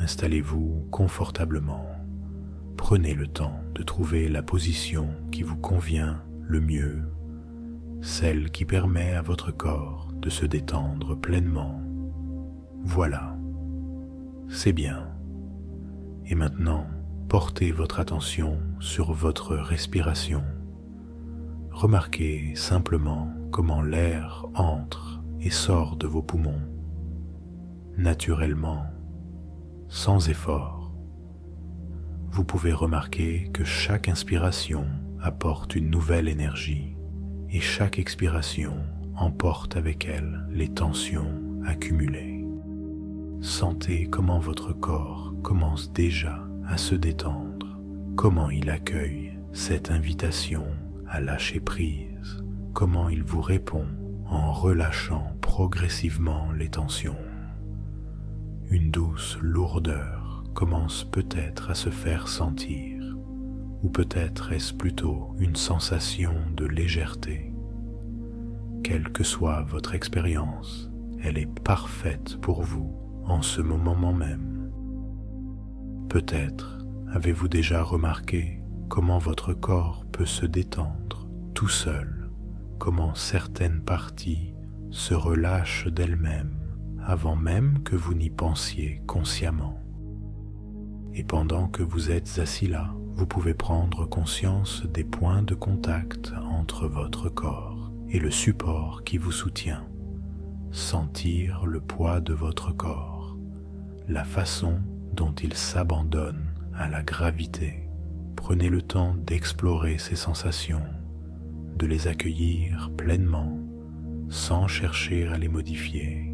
Installez-vous confortablement. Prenez le temps de trouver la position qui vous convient le mieux, celle qui permet à votre corps de se détendre pleinement. Voilà, c'est bien. Et maintenant, portez votre attention sur votre respiration. Remarquez simplement comment l'air entre et sort de vos poumons, naturellement, sans effort. Vous pouvez remarquer que chaque inspiration apporte une nouvelle énergie et chaque expiration emporte avec elle les tensions accumulées. Sentez comment votre corps commence déjà à se détendre, comment il accueille cette invitation à lâcher prise, comment il vous répond en relâchant progressivement les tensions. Une douce lourdeur commence peut-être à se faire sentir, ou peut-être est-ce plutôt une sensation de légèreté. Quelle que soit votre expérience, elle est parfaite pour vous en ce moment même. Peut-être avez-vous déjà remarqué comment votre corps peut se détendre tout seul, comment certaines parties se relâchent d'elles-mêmes avant même que vous n'y pensiez consciemment. Et pendant que vous êtes assis là, vous pouvez prendre conscience des points de contact entre votre corps et le support qui vous soutient, sentir le poids de votre corps, la façon dont il s'abandonne à la gravité. Prenez le temps d'explorer ces sensations, de les accueillir pleinement, sans chercher à les modifier,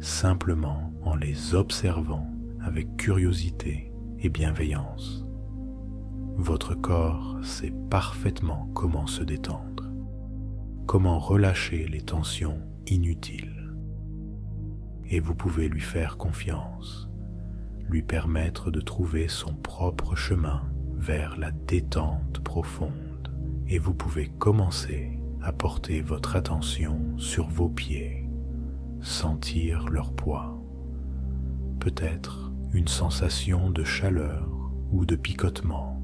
simplement en les observant avec curiosité et bienveillance. Votre corps sait parfaitement comment se détendre, comment relâcher les tensions inutiles. Et vous pouvez lui faire confiance, lui permettre de trouver son propre chemin vers la détente profonde. Et vous pouvez commencer à porter votre attention sur vos pieds, sentir leur poids, peut-être une sensation de chaleur ou de picotement,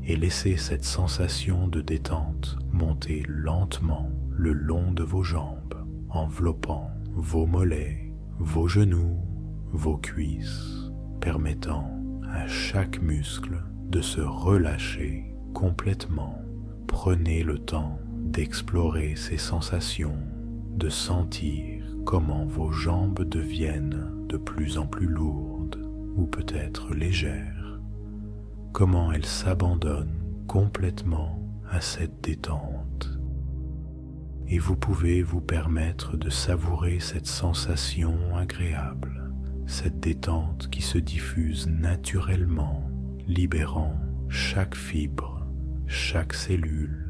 et laisser cette sensation de détente monter lentement le long de vos jambes, enveloppant vos mollets, vos genoux, vos cuisses, permettant à chaque muscle de se relâcher complètement. Prenez le temps d'explorer ces sensations, de sentir comment vos jambes deviennent de plus en plus lourdes ou peut-être légères, comment elles s'abandonnent complètement à cette détente. Et vous pouvez vous permettre de savourer cette sensation agréable, cette détente qui se diffuse naturellement, libérant chaque fibre, chaque cellule.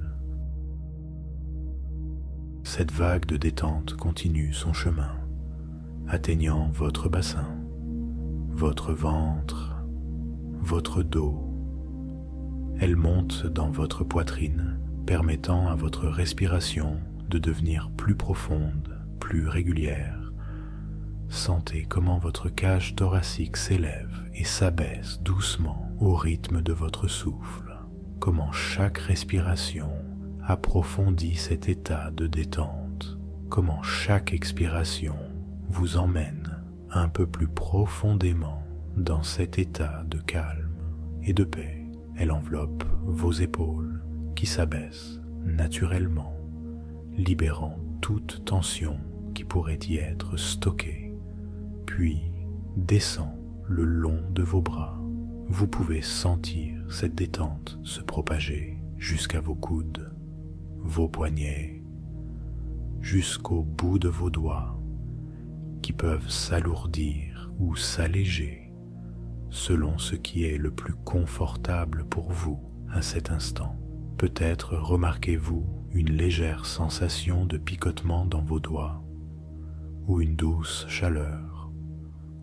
Cette vague de détente continue son chemin, atteignant votre bassin, votre ventre, votre dos. Elle monte dans votre poitrine, permettant à votre respiration de devenir plus profonde, plus régulière. Sentez comment votre cage thoracique s'élève et s'abaisse doucement au rythme de votre souffle, comment chaque respiration approfondit cet état de détente, comment chaque expiration vous emmène un peu plus profondément dans cet état de calme et de paix. Elle enveloppe vos épaules qui s'abaissent naturellement, libérant toute tension qui pourrait y être stockée, puis descend le long de vos bras. Vous pouvez sentir cette détente se propager jusqu'à vos coudes, vos poignets, jusqu'au bout de vos doigts, qui peuvent s'alourdir ou s'alléger selon ce qui est le plus confortable pour vous à cet instant. Peut-être remarquez-vous une légère sensation de picotement dans vos doigts, ou une douce chaleur,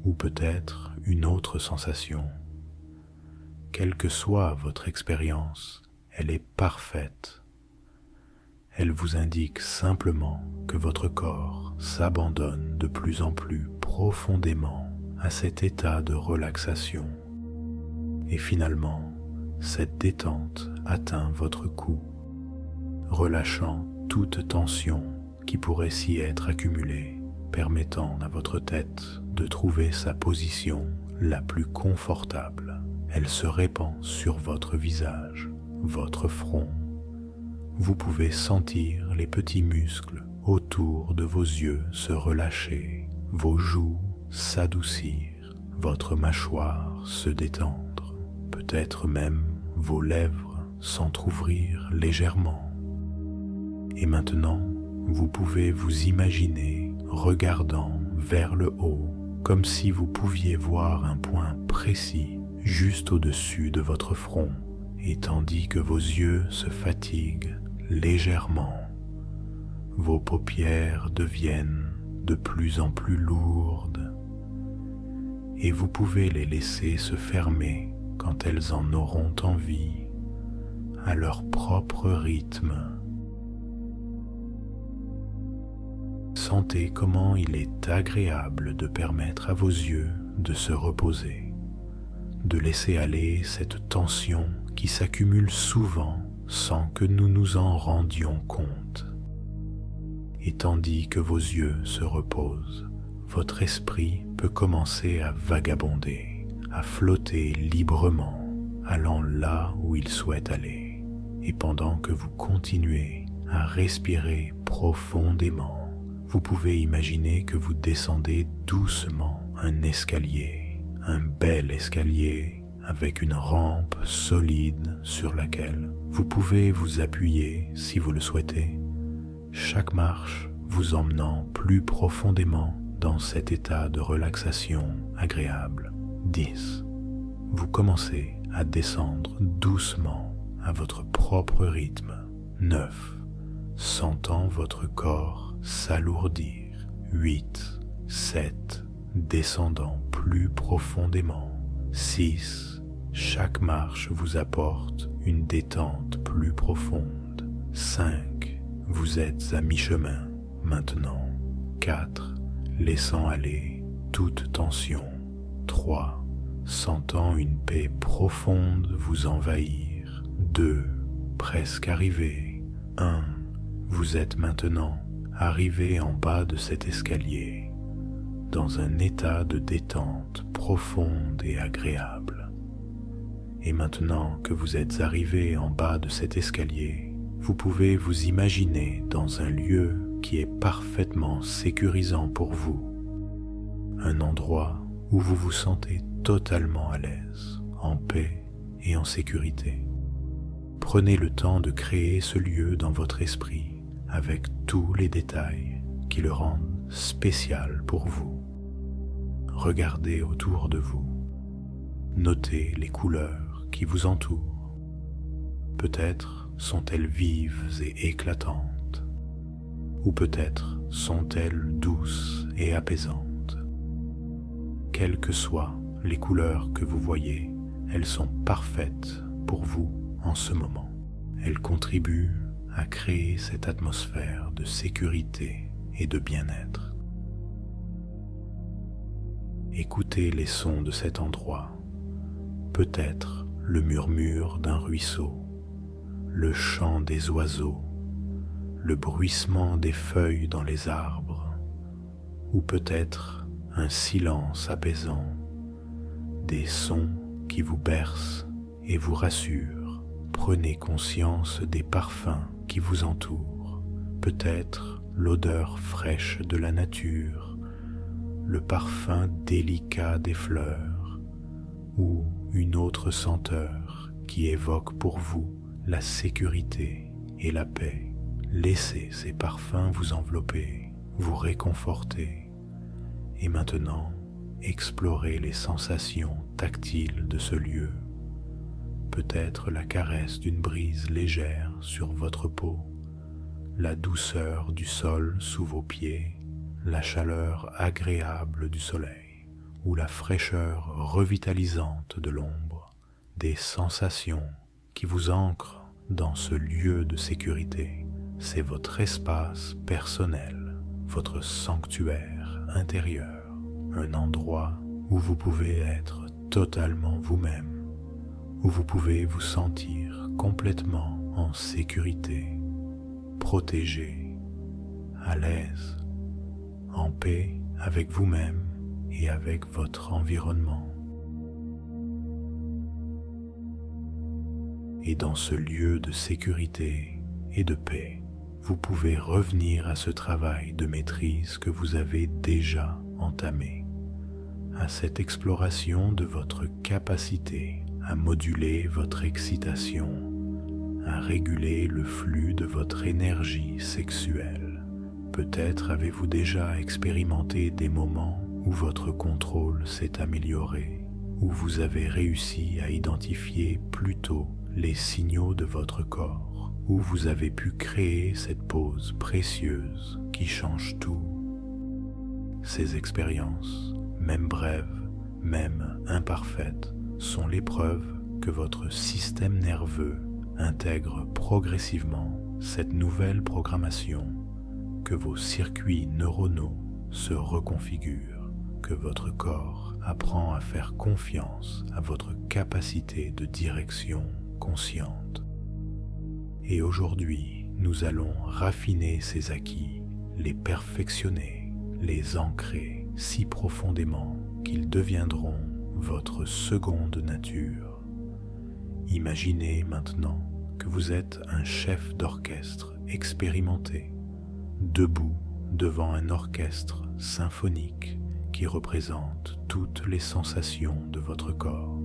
ou peut-être une autre sensation. Quelle que soit votre expérience, elle est parfaite. Elle vous indique simplement que votre corps s'abandonne de plus en plus profondément à cet état de relaxation. Et finalement, cette détente atteint votre cou, relâchant toute tension qui pourrait s'y être accumulée, permettant à votre tête de trouver sa position la plus confortable. Elle se répand sur votre visage, votre front. Vous pouvez sentir les petits muscles autour de vos yeux se relâcher, vos joues s'adoucir, votre mâchoire se détendre, peut-être même vos lèvres s'entr'ouvrir légèrement. Et maintenant, vous pouvez vous imaginer regardant vers le haut, comme si vous pouviez voir un point précis juste au-dessus de votre front, et tandis que vos yeux se fatiguent légèrement, vos paupières deviennent de plus en plus lourdes, et vous pouvez les laisser se fermer quand elles en auront envie, à leur propre rythme. Sentez comment il est agréable de permettre à vos yeux de se reposer, de laisser aller cette tension qui s'accumule souvent sans que nous nous en rendions compte. Et tandis que vos yeux se reposent, votre esprit peut commencer à vagabonder, à flotter librement, allant là où il souhaite aller. Et pendant que vous continuez à respirer profondément, vous pouvez imaginer que vous descendez doucement un escalier, un bel escalier avec une rampe solide sur laquelle vous pouvez vous appuyer si vous le souhaitez, chaque marche vous emmenant plus profondément dans cet état de relaxation agréable. 10. Vous commencez à descendre doucement à votre propre rythme. 9. Sentant votre corps s'alourdir. 8. 7. Descendant plus profondément. 6. Chaque marche vous apporte une détente plus profonde. 5. Vous êtes à mi-chemin maintenant. 4. Laissant aller toute tension. 3. Sentant une paix profonde vous envahir. 2. Presque arrivé. 1. Vous êtes maintenant arrivé en bas de cet escalier, dans un état de détente profonde et agréable. Et maintenant que vous êtes arrivé en bas de cet escalier, vous pouvez vous imaginer dans un lieu qui est parfaitement sécurisant pour vous, un endroit où vous vous sentez totalement à l'aise, en paix et en sécurité. Prenez le temps de créer ce lieu dans votre esprit avec tous les détails qui le rendent spécial pour vous. Regardez autour de vous. Notez les couleurs qui vous entourent. Peut-être sont-elles vives et éclatantes, ou peut-être sont-elles douces et apaisantes. Quelles que soient les couleurs que vous voyez, elles sont parfaites pour vous en ce moment. Elles contribuent à créer cette atmosphère de sécurité et de bien-être. Écoutez les sons de cet endroit, peut-être le murmure d'un ruisseau, le chant des oiseaux, le bruissement des feuilles dans les arbres, ou peut-être un silence apaisant, des sons qui vous bercent et vous rassurent. Prenez conscience des parfums qui vous entourent, peut-être l'odeur fraîche de la nature, le parfum délicat des fleurs, ou une autre senteur qui évoque pour vous la sécurité et la paix. Laissez ces parfums vous envelopper, vous réconforter, et maintenant explorez les sensations tactiles de ce lieu. Peut-être la caresse d'une brise légère sur votre peau, la douceur du sol sous vos pieds, la chaleur agréable du soleil ou la fraîcheur revitalisante de l'ombre, des sensations qui vous ancrent dans ce lieu de sécurité. C'est votre espace personnel, votre sanctuaire intérieur, un endroit où vous pouvez être totalement vous-même, où vous pouvez vous sentir complètement en sécurité, protégé, à l'aise, en paix avec vous-même et avec votre environnement. Et dans ce lieu de sécurité et de paix, vous pouvez revenir à ce travail de maîtrise que vous avez déjà entamé, à cette exploration de votre capacité à moduler votre excitation, à réguler le flux de votre énergie sexuelle. Peut-être avez-vous déjà expérimenté des moments où votre contrôle s'est amélioré, où vous avez réussi à identifier plus tôt les signaux de votre corps, où vous avez pu créer cette pause précieuse qui change tout. Ces expériences, même brèves, même imparfaites, sont les preuves que votre système nerveux intègre progressivement cette nouvelle programmation, que vos circuits neuronaux se reconfigurent, que votre corps apprend à faire confiance à votre capacité de direction consciente. Et aujourd'hui, nous allons raffiner ces acquis, les perfectionner, les ancrer si profondément qu'ils deviendront votre seconde nature. Imaginez maintenant que vous êtes un chef d'orchestre expérimenté, debout devant un orchestre symphonique qui représente toutes les sensations de votre corps.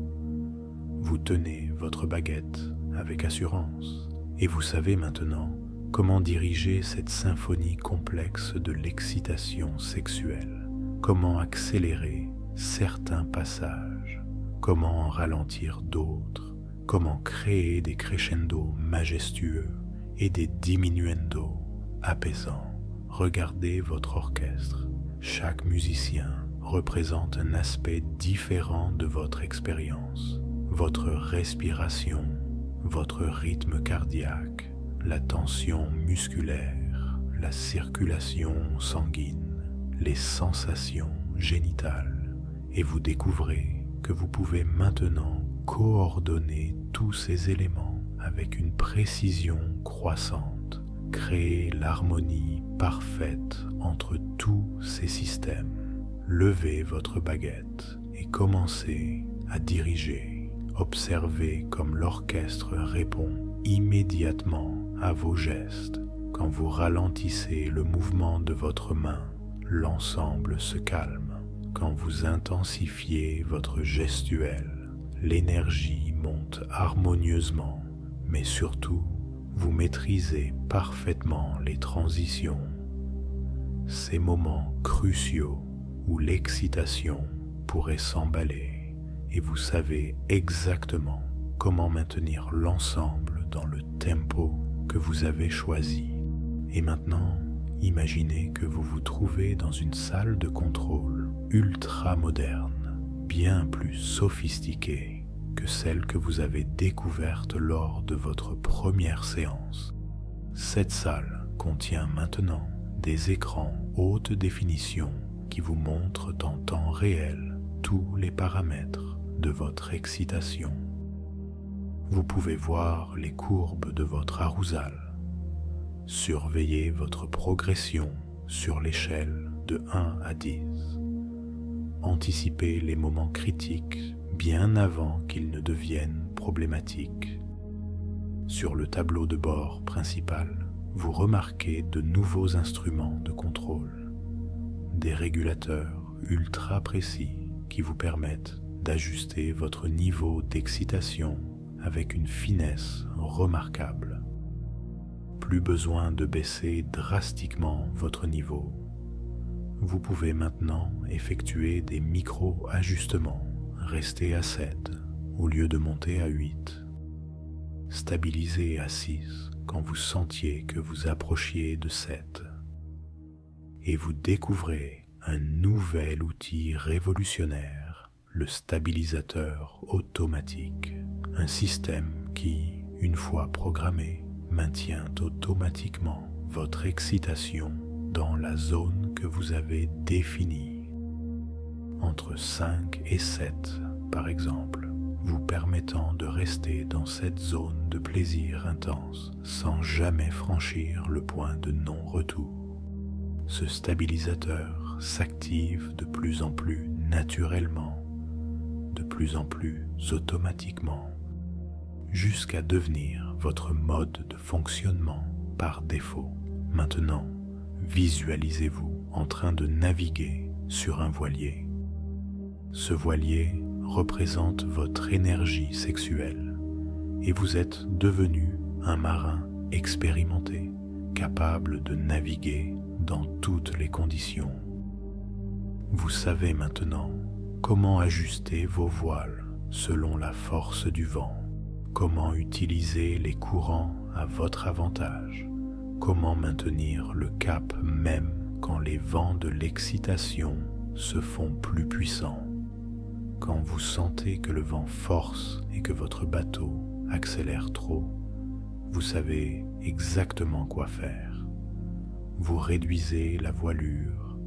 Vous tenez votre baguette avec assurance et vous savez maintenant comment diriger cette symphonie complexe de l'excitation sexuelle, comment accélérer certains passages, comment en ralentir d'autres, comment créer des crescendos majestueux et des diminuendos apaisants. Regardez votre orchestre. Chaque musicien représente un aspect différent de votre expérience. Votre respiration, votre rythme cardiaque, la tension musculaire, la circulation sanguine, les sensations génitales, et vous découvrez que vous pouvez maintenant coordonner tous ces éléments avec une précision croissante, créer l'harmonie parfaite entre tous ces systèmes. Levez votre baguette et commencez à diriger. Observez comme l'orchestre répond immédiatement à vos gestes. Quand vous ralentissez le mouvement de votre main, l'ensemble se calme. Quand vous intensifiez votre gestuelle, l'énergie monte harmonieusement, mais surtout, vous maîtrisez parfaitement les transitions. Ces moments cruciaux où l'excitation pourrait s'emballer et vous savez exactement comment maintenir l'ensemble dans le tempo que vous avez choisi. Et maintenant, imaginez que vous vous trouvez dans une salle de contrôle ultra moderne, bien plus sophistiquée que celle que vous avez découverte lors de votre première séance. Cette salle contient maintenant des écrans haute définition qui vous montrent en temps réel tous les paramètres de votre excitation. Vous pouvez voir les courbes de votre arousal, surveiller votre progression sur l'échelle de 1 à 10, anticiper les moments critiques bien avant qu'ils ne deviennent problématiques. Sur le tableau de bord principal, vous remarquez de nouveaux instruments de contrôle, des régulateurs ultra précis qui vous permettent d'ajuster votre niveau d'excitation avec une finesse remarquable. Plus besoin de baisser drastiquement votre niveau. Vous pouvez maintenant effectuer des micro-ajustements, rester à 7 au lieu de monter à 8. Stabiliser à 6 quand vous sentiez que vous approchiez de 7. Et vous découvrez un nouvel outil révolutionnaire, le stabilisateur automatique, un système qui, une fois programmé, maintient automatiquement votre excitation dans la zone que vous avez définie. entre 5 et 7 par exemple, vous permettant de rester dans cette zone de plaisir intense sans jamais franchir le point de non-retour. Ce stabilisateur s'active de plus en plus naturellement, de plus en plus automatiquement, jusqu'à devenir votre mode de fonctionnement par défaut. Maintenant, visualisez-vous en train de naviguer sur un voilier. Ce voilier représente votre énergie sexuelle et vous êtes devenu un marin expérimenté, capable de naviguer dans toutes les conditions. Vous savez maintenant comment ajuster vos voiles selon la force du vent, comment utiliser les courants à votre avantage, comment maintenir le cap même quand les vents de l'excitation se font plus puissants. Quand vous sentez que le vent force et que votre bateau accélère trop, vous savez exactement quoi faire. Vous réduisez la voilure,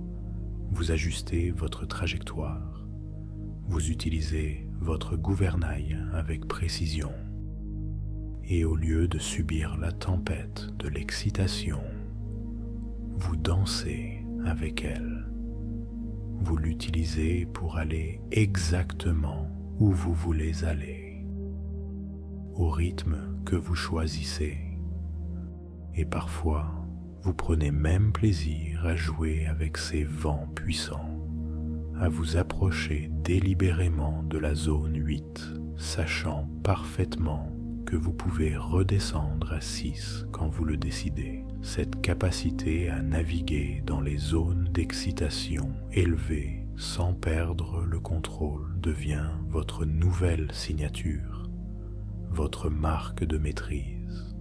vous ajustez votre trajectoire, vous utilisez votre gouvernail avec précision. Et au lieu de subir la tempête de l'excitation, vous dansez avec elle. Vous l'utilisez pour aller exactement où vous voulez aller, au rythme que vous choisissez. Et parfois, vous prenez même plaisir à jouer avec ces vents puissants, à vous approcher délibérément de la zone 8, sachant parfaitement que vous pouvez redescendre à 6 quand vous le décidez. Cette capacité à naviguer dans les zones d'excitation élevées sans perdre le contrôle devient votre nouvelle signature, votre marque de maîtrise.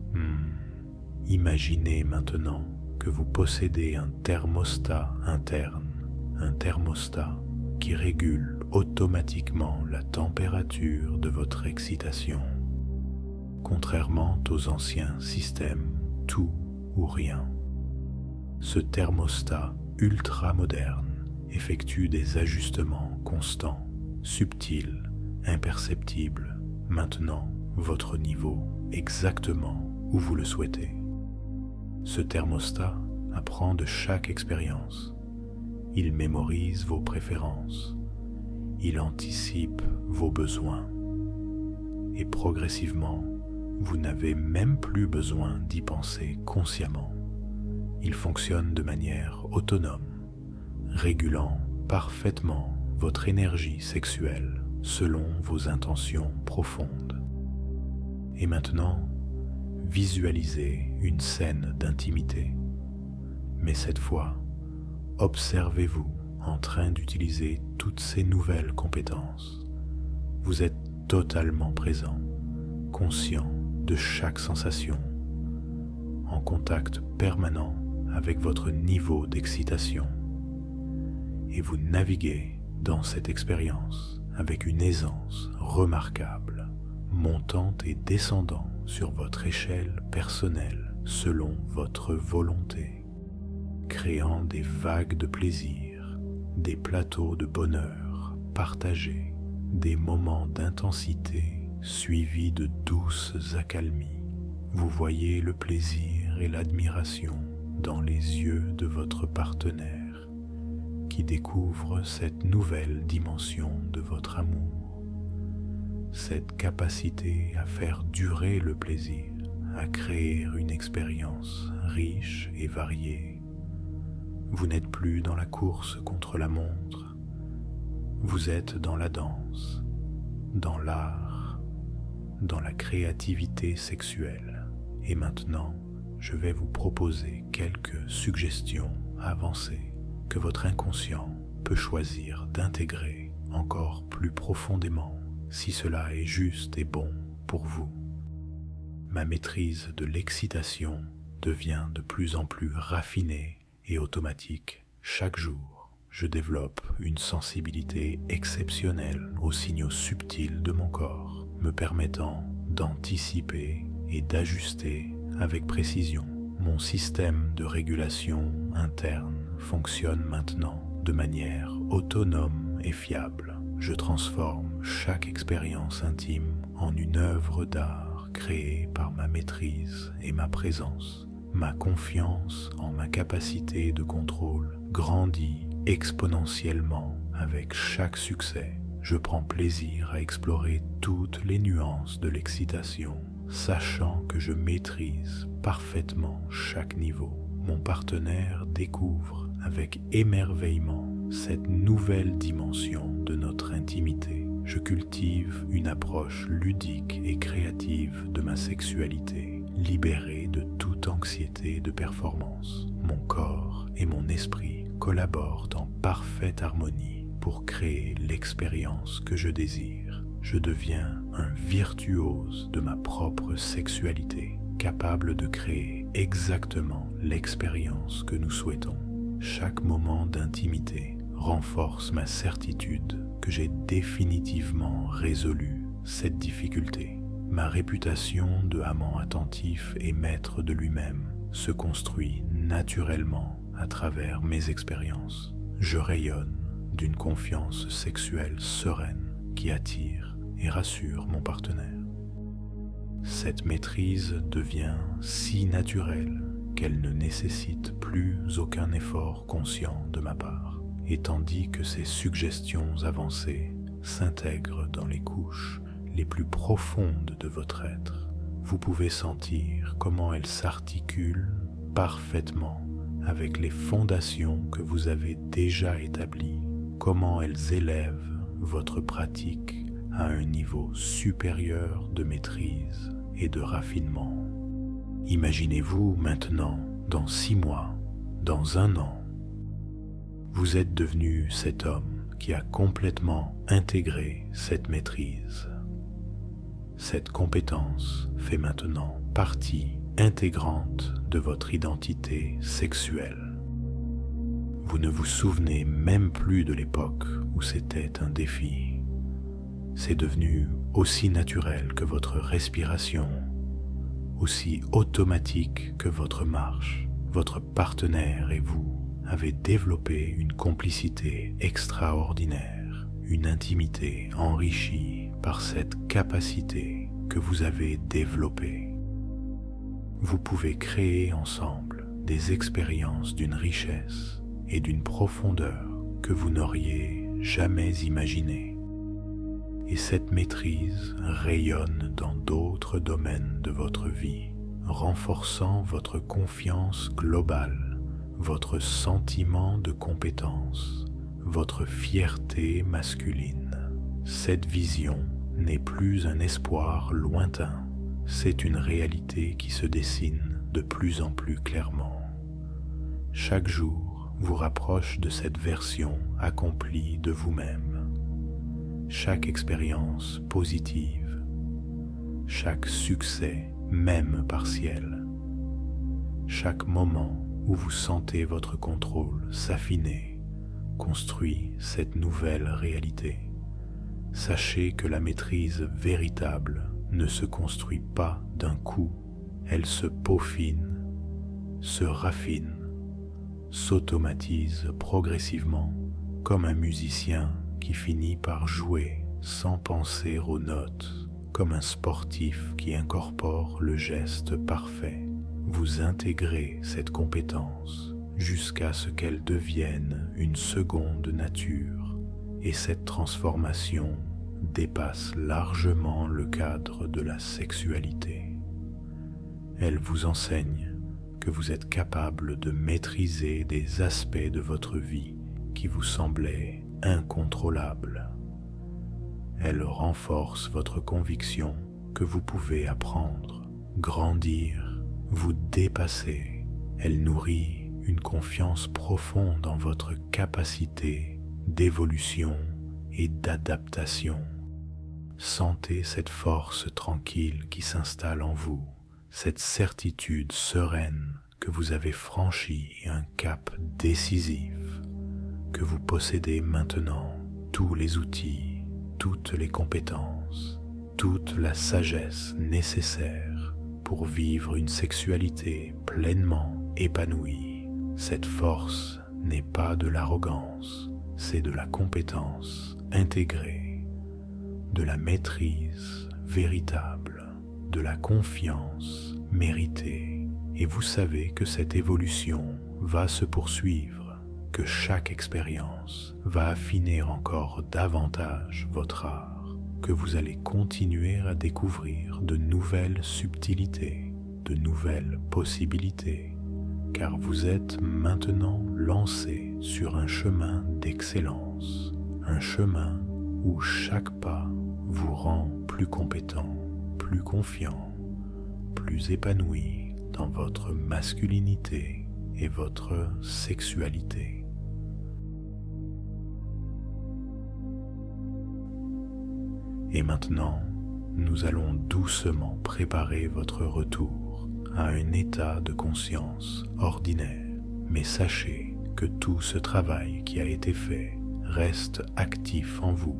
Imaginez maintenant que vous possédez un thermostat interne, un thermostat qui régule automatiquement la température de votre excitation. Contrairement aux anciens systèmes tout ou rien, ce thermostat ultra moderne effectue des ajustements constants, subtils, imperceptibles, maintenant votre niveau exactement où vous le souhaitez. Ce thermostat apprend de chaque expérience. Il mémorise vos préférences. Il anticipe vos besoins. Et progressivement, vous n'avez même plus besoin d'y penser consciemment. Il fonctionne de manière autonome, régulant parfaitement votre énergie sexuelle selon vos intentions profondes. Et maintenant, visualisez une scène d'intimité. Mais cette fois, observez-vous en train d'utiliser toutes ces nouvelles compétences. Vous êtes totalement présent, conscient de chaque sensation, en contact permanent avec votre niveau d'excitation. Et vous naviguez dans cette expérience avec une aisance remarquable, montant et descendant sur votre échelle personnelle selon votre volonté, créant des vagues de plaisir, des plateaux de bonheur partagés, des moments d'intensité suivis de douces accalmies. Vous voyez le plaisir et l'admiration dans les yeux de votre partenaire qui découvre cette nouvelle dimension de votre amour, cette capacité à faire durer le plaisir, à créer une expérience riche et variée. Vous n'êtes plus dans la course contre la montre, vous êtes dans la danse, dans l'art, dans la créativité sexuelle. Et maintenant, je vais vous proposer quelques suggestions avancées que votre inconscient peut choisir d'intégrer encore plus profondément si cela est juste et bon pour vous. Ma maîtrise de l'excitation devient de plus en plus raffinée et automatique chaque jour. Je développe une sensibilité exceptionnelle aux signaux subtils de mon corps, me permettant d'anticiper et d'ajuster avec précision. Mon système de régulation interne fonctionne maintenant de manière autonome et fiable. Je transforme chaque expérience intime en une œuvre d'art créée par ma maîtrise et ma présence. Ma confiance en ma capacité de contrôle grandit exponentiellement avec chaque succès. Je prends plaisir à explorer toutes les nuances de l'excitation, sachant que je maîtrise parfaitement chaque niveau. Mon partenaire découvre avec émerveillement cette nouvelle dimension de notre intimité. Je cultive une approche ludique et créative de ma sexualité, libérée de toute anxiété de performance. Mon corps et mon esprit collaborent en parfaite harmonie pour créer l'expérience que je désire. Je deviens un virtuose de ma propre sexualité, capable de créer exactement l'expérience que nous souhaitons. Chaque moment d'intimité renforce ma certitude que j'ai définitivement résolu cette difficulté. Ma réputation de amant attentif et maître de lui-même se construit naturellement à travers mes expériences. Je rayonne d'une confiance sexuelle sereine qui attire et rassure mon partenaire. Cette maîtrise devient si naturelle qu'elle ne nécessite plus aucun effort conscient de ma part. Et tandis que ces suggestions avancées s'intègrent dans les couches les plus profondes de votre être, vous pouvez sentir comment elles s'articulent parfaitement avec les fondations que vous avez déjà établies, comment elles élèvent votre pratique à un niveau supérieur de maîtrise et de raffinement. Imaginez-vous maintenant, dans 6 mois, dans 1 an, vous êtes devenu cet homme qui a complètement intégré cette maîtrise. Cette compétence fait maintenant partie intégrante de votre identité sexuelle. Vous ne vous souvenez même plus de l'époque où c'était un défi. C'est devenu aussi naturel que votre respiration, aussi automatique que votre marche. Votre partenaire et vous avez développé une complicité extraordinaire, une intimité enrichie par cette capacité que vous avez développée. Vous pouvez créer ensemble des expériences d'une richesse et d'une profondeur que vous n'auriez jamais imaginées. Et cette maîtrise rayonne dans d'autres domaines de votre vie, renforçant votre confiance globale, votre sentiment de compétence, votre fierté masculine. Cette vision n'est plus un espoir lointain, c'est une réalité qui se dessine de plus en plus clairement. Chaque jour vous rapproche de cette version accomplie de vous-même. Chaque expérience positive, chaque succès, même partiel, chaque moment où vous sentez votre contrôle s'affiner, construit cette nouvelle réalité. Sachez que la maîtrise véritable ne se construit pas d'un coup, elle se peaufine, se raffine, s'automatise progressivement comme un musicien qui finit par jouer sans penser aux notes, comme un sportif qui incorpore le geste parfait. Vous intégrez cette compétence jusqu'à ce qu'elle devienne une seconde nature, et cette transformation dépasse largement le cadre de la sexualité. Elle vous enseigne que vous êtes capable de maîtriser des aspects de votre vie qui vous semblaient incontrôlables. Elle renforce votre conviction que vous pouvez apprendre, grandir, vous dépasser. Elle nourrit une confiance profonde en votre capacité d'évolution et d'adaptation. Sentez cette force tranquille qui s'installe en vous, cette certitude sereine que vous avez franchi un cap décisif, que vous possédez maintenant tous les outils, toutes les compétences, toute la sagesse nécessaire pour vivre une sexualité pleinement épanouie. Cette force n'est pas de l'arrogance, c'est de la compétence intégrée, de la maîtrise véritable, de la confiance méritée. Et vous savez que cette évolution va se poursuivre, que chaque expérience va affiner encore davantage votre art, que vous allez continuer à découvrir de nouvelles subtilités, de nouvelles possibilités, car vous êtes maintenant lancé sur un chemin d'excellence, un chemin où chaque pas vous rend plus compétent, plus confiant, plus épanoui dans votre masculinité et votre sexualité. Et maintenant, nous allons doucement préparer votre retour à un état de conscience ordinaire. Mais sachez que tout ce travail qui a été fait reste actif en vous,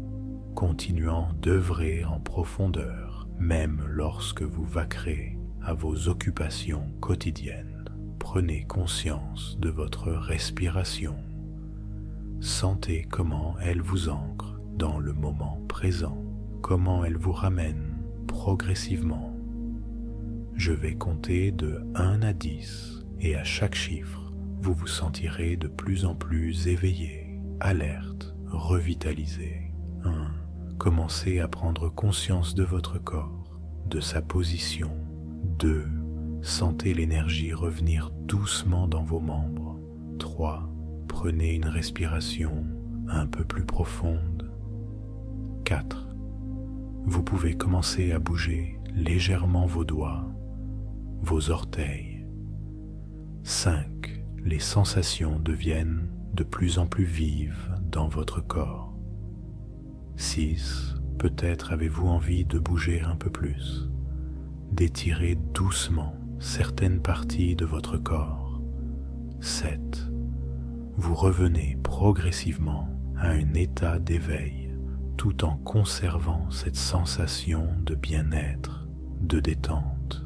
continuant d'œuvrer en profondeur, même lorsque vous vaquerez à vos occupations quotidiennes. Prenez conscience de votre respiration. Sentez comment elle vous ancre dans le moment présent, comment elle vous ramène progressivement. Je vais compter de 1 à 10 et à chaque chiffre, vous vous sentirez de plus en plus éveillé, alerte, revitalisé. 1. Commencez à prendre conscience de votre corps, de sa position. 2. Sentez l'énergie revenir doucement dans vos membres. 3. Prenez une respiration un peu plus profonde. 4. Vous pouvez commencer à bouger légèrement vos doigts, vos orteils. 5. Les sensations deviennent de plus en plus vives dans votre corps. 6. Peut-être avez-vous envie de bouger un peu plus, d'étirer doucement certaines parties de votre corps. 7. Vous revenez progressivement à un état d'éveil tout en conservant cette sensation de bien-être, de détente.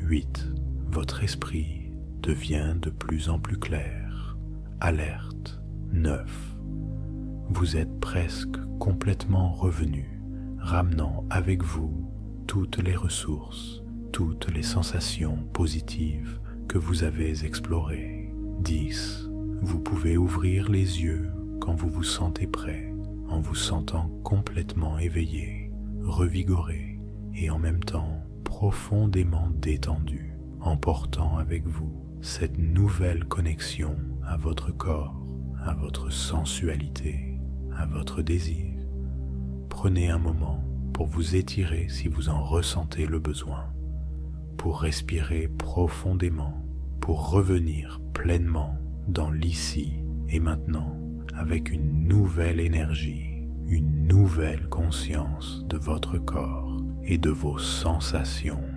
8. Votre esprit devient de plus en plus clair, alerte. 9. Vous êtes presque complètement revenu, ramenant avec vous toutes les ressources, toutes les sensations positives que vous avez explorées. 10. Vous pouvez ouvrir les yeux quand vous vous sentez prêt, en vous sentant complètement éveillé, revigoré et en même temps profondément détendu, emportant avec vous cette nouvelle connexion à votre corps, à votre sensualité, à votre désir. Prenez un moment pour vous étirer si vous en ressentez le besoin, pour respirer profondément, pour revenir pleinement dans l'ici et maintenant avec une nouvelle énergie, une nouvelle conscience de votre corps et de vos sensations.